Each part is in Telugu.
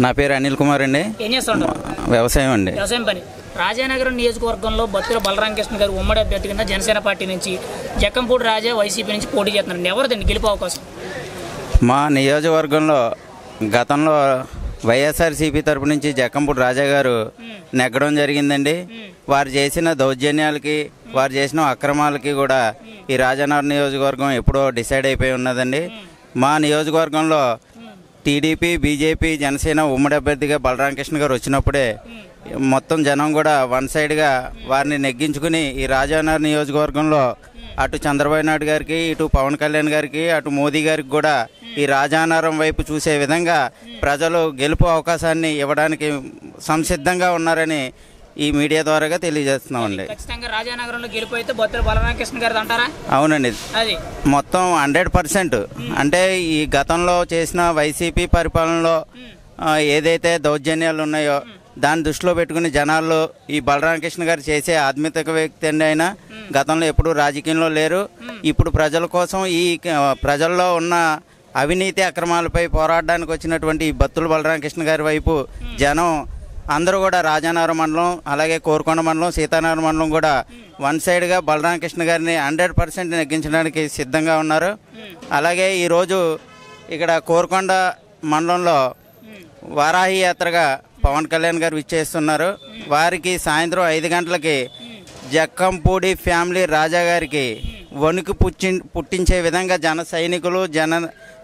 నా పేరు అనిల్ కుమార్ అండి. ఏం చేస్తుంటారు? వ్యవసాయం అండి. వ్యవసాయం పని. రాజానగరం నియోజకవర్గంలో బత్తుల బలరామకృష్ణ గారు ఉమ్మడి అభ్యర్థి కింద జనసేన పార్టీ నుంచి, జక్కంపూడి రాజా వైసీపీ నుంచి పోటీ చేస్తున్నారు. ఎవరిదండి గెలుపు అవకాశం? మా నియోజకవర్గంలో గతంలో వైఎస్ఆర్సీపీ తరపు నుంచి జక్కంపూడి రాజా గారు నెగ్గడం జరిగిందండి. వారు చేసిన దౌర్జన్యాలకి, వారు చేసిన అక్రమాలకి కూడా ఈ రాజానగరం నియోజకవర్గం ఎప్పుడో డిసైడ్ అయిపోయి ఉన్నదండి. మా నియోజకవర్గంలో టీడీపీ, బీజేపీ, జనసేన ఉమ్మడి అభ్యర్థిగా బలరామకృష్ణ గారు వచ్చినప్పుడే మొత్తం జనం కూడా వన్ సైడ్గా వారిని నెగ్గించుకుని ఈ రాజానగరం నియోజకవర్గంలో అటు చంద్రబాబు నాయుడు గారికి, ఇటు పవన్ కళ్యాణ్ గారికి, అటు మోదీ గారికి కూడా ఈ రాజానగరం వైపు చూసే విధంగా ప్రజలు గెలుపు అవకాశాన్ని ఇవ్వడానికి సంసిద్ధంగా ఉన్నారని ఈ మీడియా ద్వారాగా తెలియజేస్తున్నామండి. ఖచ్చితంగా రాజానగరంలో గెలుపు అయితే బత్తుల బలరామకృష్ణ గారు అంటారా? అవునండి, అది మొత్తం 100%. అంటే ఈ గతంలో చేసిన వైసీపీ పరిపాలనలో ఏదైతే దౌర్జన్యాలు ఉన్నాయో దాన్ని దృష్టిలో పెట్టుకుని జనాల్లో ఈ బలరామకృష్ణ గారు చేసే ఆధ్యాత్మిక వ్యక్తి అండి. ఆయన గతంలో ఎప్పుడూ రాజకీయంలో లేరు. ఇప్పుడు ప్రజల కోసం ఈ ప్రజల్లో ఉన్న అవినీతి అక్రమాలపై పోరాడడానికి వచ్చినటువంటి ఈ బత్తుల బలరామకృష్ణ గారి వైపు జనం అందరూ కూడా రాజానగరం మండలం, అలాగే కోరుకొండ మండలం, సీతానగరం మండలం కూడా వన్ సైడ్గా బలరామకృష్ణ గారిని 100% నెగ్గించడానికి సిద్ధంగా ఉన్నారు. అలాగే ఈరోజు ఇక్కడ కోరుకొండ మండలంలో వారాహి యాత్రగా పవన్ కళ్యాణ్ గారు విచ్చేస్తున్నారు. వారికి సాయంత్రం 5 గంటలకి జక్కంపూడి ఫ్యామిలీ రాజా గారికి వణుకు పుట్టించే విధంగా జన సైనికులు,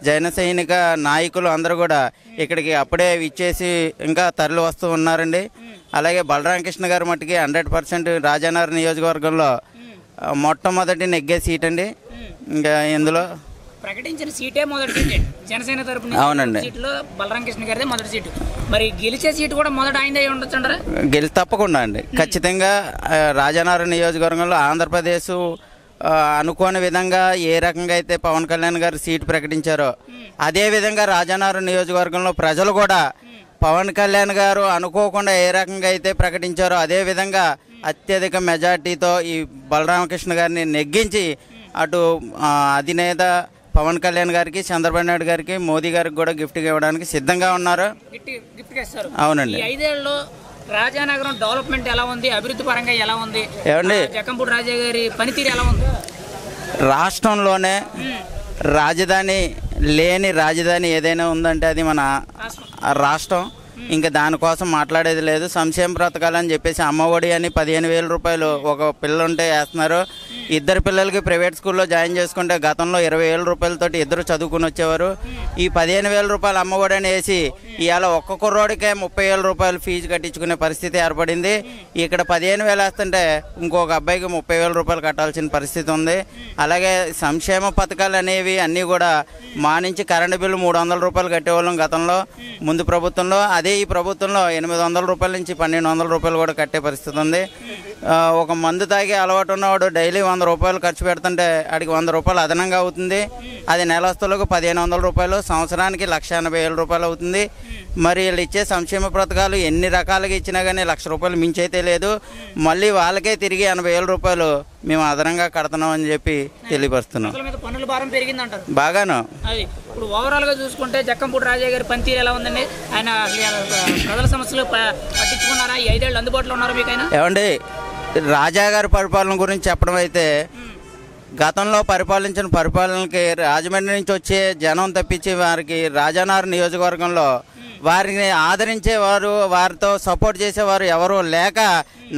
జన సైనిక నాయకులు అందరూ కూడా ఇక్కడికి అప్పుడే విచ్చేసి ఇంకా తరలి వస్తూ ఉన్నారండి. అలాగే బలరామకృష్ణ గారు మట్టుకి 100% రాజానగరం నియోజకవర్గంలో మొట్టమొదటి నెగ్గే సీట్ అండి. ఇంకా ఇందులో ప్రకటించిన సీటే మొదటి సీటే జనసేన తరపున. అవునండి, సీట్లో బలరామకృష్ణ గారిదే మొదటి సీటు. మరి గెలిచే సీటు కూడా మొదట ఆయనదే ఉండొచ్చు అంటారా? తప్పకుండా అండి. ఖచ్చితంగా రాజానగరం నియోజకవర్గంలో ఆంధ్రప్రదేశ్ అనుకోని విధంగా ఏ రకంగా అయితే పవన్ కళ్యాణ్ గారు సీటు ప్రకటించారో అదే విధంగా రాజానగరం నియోజకవర్గంలో ప్రజలు కూడా పవన్ కళ్యాణ్ గారు అనుకోకుండా ఏ రకంగా అయితే ప్రకటించారో అదే విధంగా అత్యధిక మెజార్టీతో ఈ బలరామకృష్ణ గారిని నెగ్గించి అటు అధినేత పవన్ కళ్యాణ్ గారికి, చంద్రబాబు నాయుడు గారికి, మోదీ గారికి కూడా గిఫ్ట్గా ఇవ్వడానికి సిద్ధంగా ఉన్నారు. అవునండి. 5 ఏళ్లలో రాజానగరం డెవలప్మెంట్ ఎలా ఉంది? అభివృద్ధి పరంగా ఎలా ఉంది? ఏమండి, జక్కంపూడి రాజా గారి పనితీరు ఎలా ఉంది? రాష్ట్రంలోనే రాజధాని లేని రాజధాని ఏదైనా ఉందంటే అది మన రాష్ట్రం. ఇంకా దానికోసం మాట్లాడేది లేదు. సంక్షేమ పథకాలు అని చెప్పేసి అమ్మఒడి అని 15,000 రూపాయలు ఒక పిల్ల ఉంటే వేస్తున్నారు. 2 పిల్లలకి ప్రైవేట్ స్కూల్లో జాయిన్ చేసుకుంటే గతంలో 20,000 రూపాయలతోటి 2 చదువుకుని వచ్చేవారు. ఈ 15,000 రూపాయలు అమ్మఒడి అని వేసి ఇవాళ ఒక్క కుర్రోడికే 30,000 రూపాయలు ఫీజు కట్టించుకునే పరిస్థితి ఏర్పడింది. ఇక్కడ 15,000 వేస్తుంటే ఇంకొక అబ్బాయికి 30,000 రూపాయలు కట్టాల్సిన పరిస్థితి ఉంది. అలాగే సంక్షేమ పథకాలు అనేవి అన్నీ కూడా మా నుంచి కరెంటు బిల్లు 300 రూపాయలు కట్టేవాళ్ళం గతంలో ముందు ప్రభుత్వంలో. అదే ఈ ప్రభుత్వంలో 800 రూపాయల నుంచి 1,200 రూపాయలు కూడా కట్టే పరిస్థితి ఉంది. ఒక మందు తాగి అలవాటు ఉన్నవాడు డైలీ 100 రూపాయలు ఖర్చు పెడుతుంటే అడిగి 100 రూపాయలు అదనంగా అవుతుంది. అది నెలస్తులకు 1,500 రూపాయలు, సంవత్సరానికి 1,80,000 రూపాయలు అవుతుంది. మరి వీళ్ళు ఇచ్చే సంక్షేమ పథకాలు ఎన్ని రకాలుగా ఇచ్చినా కానీ 1,00,000 రూపాయలు మించైతే లేదు. మళ్ళీ వాళ్ళకే తిరిగి 80,000 రూపాయలు మేము అదనంగా కడుతున్నాం అని చెప్పి తెలియపరుస్తున్నాం. పన్నుల భారం పెరిగిందంటారు బాగాను. అది ఇప్పుడు ఓవరాల్ గా చూసుకుంటే జక్కంపూడి రాజా గారి పనితీరు ఎలా ఉందండి? ఆయన ప్రజల సమస్యలు పట్టించుకున్నారా? ఈ 5 ఏళ్ళు అందుబాటులో ఉన్నారా మీకు? ఆయన ఏమండి, రాజా గారి పరిపాలన గురించి చెప్పడం అయితే గతంలో పరిపాలించిన పరిపాలనకి రాజమండ్రి నుంచి వచ్చే జనం తప్పించి వారికి రాజానగరం నియోజకవర్గంలో వారిని ఆదరించేవారు, వారితో సపోర్ట్ చేసేవారు ఎవరు లేక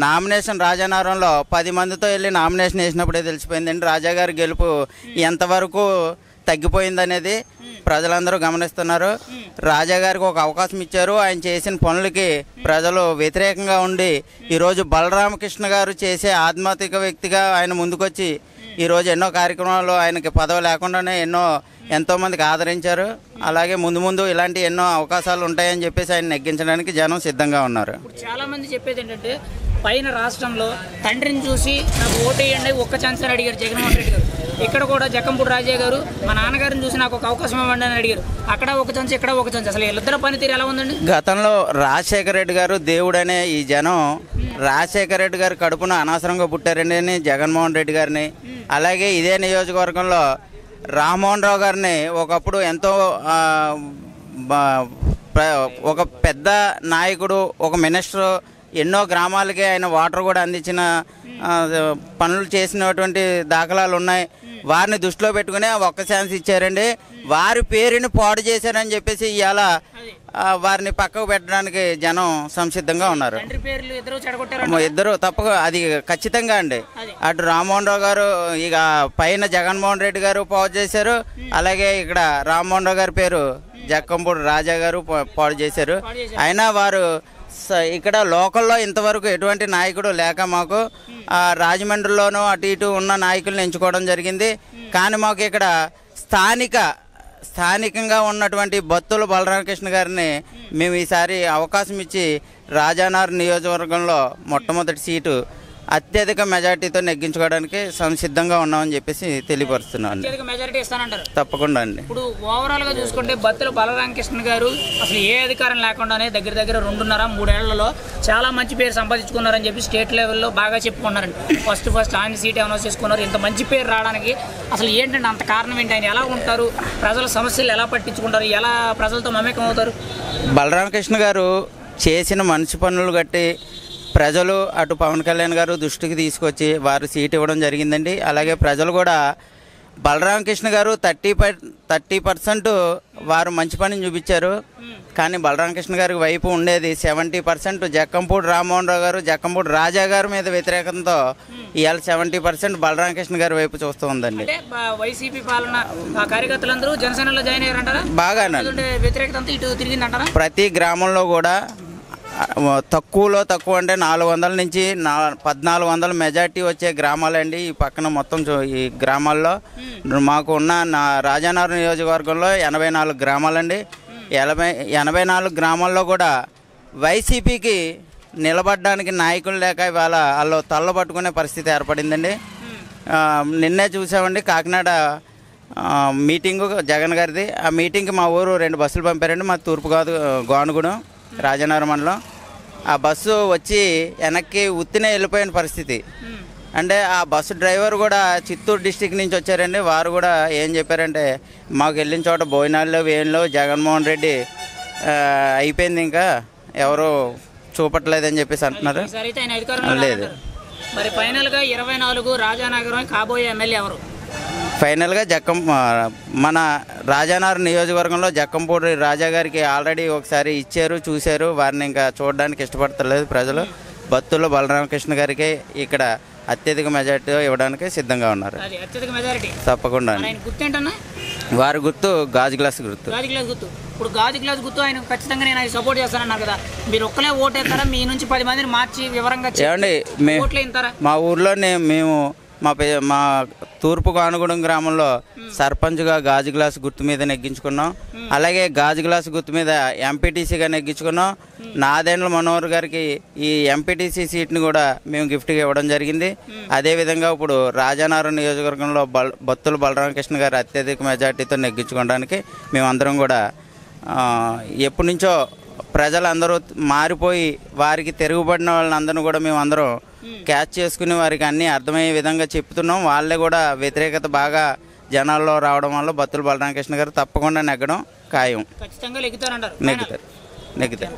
నామినేషన్ రాజానగరంలో 10 మందితో వెళ్ళి నామినేషన్ వేసినప్పుడే తెలిసిపోయిందండి రాజా గారి గెలుపు ఎంతవరకు తగ్గిపోయిందనేది ప్రజలందరూ గమనిస్తున్నారు. రాజా గారికి ఒక అవకాశం ఇచ్చారు. ఆయన చేసిన పనులకి ప్రజలు వ్యతిరేకంగా ఉండి ఈరోజు బలరామకృష్ణ గారు చేసే ఆధ్యాత్మిక వ్యక్తిగా ఆయన ముందుకొచ్చి ఈరోజు ఎన్నో కార్యక్రమాలు ఆయనకి పదవి లేకుండానే ఎంతోమందికి ఆదరించారు. అలాగే ముందు ముందు ఇలాంటి ఎన్నో అవకాశాలు ఉంటాయని చెప్పేసి ఆయన నెగ్గించడానికి జనం సిద్ధంగా ఉన్నారు. చాలా మంది చెప్పేది ఏంటంటే పైన రాష్ట్రంలో తండ్రిని చూసి నాకు ఓటేయండి ఒక్క ఛాన్స్ అని అడిగారు జగన్మోహన్ రెడ్డి గారు. ఇక్కడ కూడా జక్కంపూడి రాజా గారు మా నాన్నగారిని చూసి నాకు ఒక అవకాశం ఇవ్వండి అని అడిగారు. అక్కడ ఒక ఛాన్స్, ఇక్కడ ఒక ఛాన్స్. అసలు వీళ్ళిద్దరు పనితీరు ఎలా ఉందండి? గతంలో రాజశేఖర రెడ్డి గారు దేవుడనే ఈ జనం రాజశేఖర రెడ్డి గారు కడుపున అనవసరంగా పుట్టారండి అని జగన్మోహన్ రెడ్డి గారిని, అలాగే ఇదే నియోజకవర్గంలో రామ్మోహన్ రావు గారిని ఒకప్పుడు ఎంతో ఒక పెద్ద నాయకుడు, ఒక మినిస్టర్ ఎన్నో గ్రామాలకి ఆయన వాటర్ కూడా అందించిన పనులు చేసినటువంటి దాఖలాలు ఉన్నాయి. వారిని దృష్టిలో పెట్టుకుని ఒక్క ఛాన్స్ ఇచ్చారండి. వారి పేరుని పాడు చేశారని చెప్పేసి ఇవాళ వారిని పక్కకు పెట్టడానికి జనం సంసిద్ధంగా ఉన్నారు. ఇద్దరు తప్పక అది ఖచ్చితంగా అండి. అటు రామ్మోహన్ రావు గారు, ఇక పైన జగన్మోహన్ రెడ్డి గారు పాడు చేశారు, అలాగే ఇక్కడ రామ్మోహన్ రావు గారి పేరు జక్కంపూడి రాజా గారు పాడు చేశారు. అయినా వారు ఇక్కడ లోకల్లో ఇంతవరకు ఎటువంటి నాయకుడు లేక మాకు రాజమండ్రిలోనూ అటు ఇటు ఉన్న నాయకులను ఎంచుకోవడం జరిగింది. కానీ మాకు ఇక్కడ స్థానికంగా ఉన్నటువంటి బత్తుల బలరామకృష్ణ గారిని మేము ఈసారి అవకాశం ఇచ్చి రాజానగరం నియోజకవర్గంలో మొట్టమొదటి సీటు అత్యధిక మెజార్టీతో నెగ్గించుకోవడానికి సంసిద్ధంగా ఉన్నామని చెప్పేసి తెలియపరుస్తున్నాను. తప్పకుండా అండి. ఇప్పుడు ఓవరాల్ గా చూసుకుంటే బత్తుల బలరామకృష్ణ గారు అసలు ఏ అధికారం లేకుండానే దగ్గర 2.5-3 ఏళ్లలో చాలా మంచి పేరు సంపాదించుకున్నారని చెప్పి స్టేట్ లెవెల్లో బాగా చెప్పుకున్నారండి. ఫస్ట్ ఆయన సీట్ అనౌన్స్ చేసుకున్నారు. ఇంత మంచి పేరు రావడానికి అసలు ఏంటంటే అంత కారణం ఏంటి? ఆయన ఎలా ఉంటారు, ప్రజల సమస్యలు ఎలా పట్టించుకుంటారు, ఎలా ప్రజలతో మమేకం అవుతారు? బలరామకృష్ణ గారు చేసిన మంచి పనులు బట్టి ప్రజలు అటు పవన్ కళ్యాణ్ గారు దృష్టికి తీసుకొచ్చి వారు సీట్ ఇవ్వడం జరిగిందండి. అలాగే ప్రజలు కూడా బలరామకృష్ణ గారు 30% వారు మంచి పనిని చూపించారు. కానీ బలరామకృష్ణ గారి వైపు ఉండేది 70% జక్కంపూడి రామ్మోహన్ రావు గారు, జక్కంపూడి రాజా గారి మీద వ్యతిరేకంతో ఇవాళ 70% బలరామకృష్ణ గారి వైపు చూస్తూ ఉందండి. వైసీపీ పాలన కార్యకర్తలందరూ జనసేనలో జాయిన్ అయ్యారంటారా? బాగానే వ్యతిరేకత ఇటు తిరిగిందంటారా? ప్రతి గ్రామంలో కూడా తక్కువ అంటే 400 నుంచి 1400 మెజార్టీ వచ్చే గ్రామాలండి. ఈ పక్కన మొత్తం ఈ గ్రామాల్లో మాకు ఉన్న రాజానగరం నియోజకవర్గంలో 84 గ్రామాలండి. 84 గ్రామాల్లో కూడా వైసీపీకి నిలబడడానికి నాయకులు లేక ఇవాళ వాళ్ళు తల్ల పట్టుకునే పరిస్థితి ఏర్పడిందండి. నిన్నే చూసామండి కాకినాడ మీటింగు జగన్ గారిది. ఆ మీటింగ్కి మా ఊరు 2 బస్సులు పంపారండి. మా తూర్పు గోనుగూడెం రాజానగరం మండలం. ఆ బస్సు వచ్చి వెనక్కి ఉత్తినే వెళ్ళిపోయిన పరిస్థితి. అంటే ఆ బస్సు డ్రైవర్ కూడా చిత్తూరు డిస్టిక్ నుంచి వచ్చారండి. వారు కూడా ఏం చెప్పారంటే మాకు వెళ్ళిన చోట భోజనాల్లో వేయంలో జగన్మోహన్ రెడ్డి అయిపోయింది, ఇంకా ఎవరు చూపట్లేదని చెప్పేసి అంటున్నారు. లేదు. మరి ఫైనల్గా 24 రాజానగరం కాబోయే ఎమ్మెల్యే ఎవరు? ఫైనల్గా మన రాజానగరం నియోజకవర్గంలో జక్కంపూడి రాజా గారికి ఆల్రెడీ ఒకసారి ఇచ్చారు, చూశారు. వారిని ఇంకా చూడడానికి ఇష్టపడతలేదు ప్రజలు. బత్తుల బలరామకృష్ణ గారికి ఇక్కడ అత్యధిక మెజార్టీ ఇవ్వడానికి సిద్ధంగా ఉన్నారు. తప్పకుండా. వారి గుర్తు గాజు గ్లాస్ గుర్తు. ఇప్పుడు గాజు గ్లాస్ గుర్తు ఆయన ఖచ్చితంగా నేను అది సపోర్ట్ చేస్తానన్నారు కదా, మీరు ఒక్కలే ఓటేస్తారా? మీ నుంచి 10 మందిని మార్చి వివరంగా చేయండి. మా ఊర్లోనే మేము మా తూర్పు కానుగూడెం గ్రామంలో సర్పంచ్గా గాజు గ్లాస్ గుర్తు మీద నెగ్గించుకున్నాం. అలాగే గాజు గ్లాస్ గుర్తు మీద ఎంపీటీసీగా నెగ్గించుకున్నాం. నాదెండ్ల మనోహర్ గారికి ఈ ఎంపీటీసీ సీట్ని కూడా మేము గిఫ్ట్గా ఇవ్వడం జరిగింది. అదేవిధంగా ఇప్పుడు రాజానగరం నియోజకవర్గంలో బత్తుల బలరామకృష్ణ గారు అత్యధిక మెజార్టీతో నెగ్గించుకోవడానికి మేమందరం కూడా ఎప్పటి నుంచో ప్రజలందరూ మారిపోయి వారికి తిరుగుబడిన వాళ్ళందరూ కూడా మేమందరం క్యాచ్ చేసుకుని వారికి అన్నీ అర్థమయ్యే విధంగా చెప్తున్నాం. వాళ్ళే కూడా వ్యతిరేకత బాగా జనాల్లో రావడం వల్ల బత్తుల బలరామకృష్ణ గారు తప్పకుండా నెగ్గడం ఖాయం. ఖచ్చితంగా నెగ్గుతారు.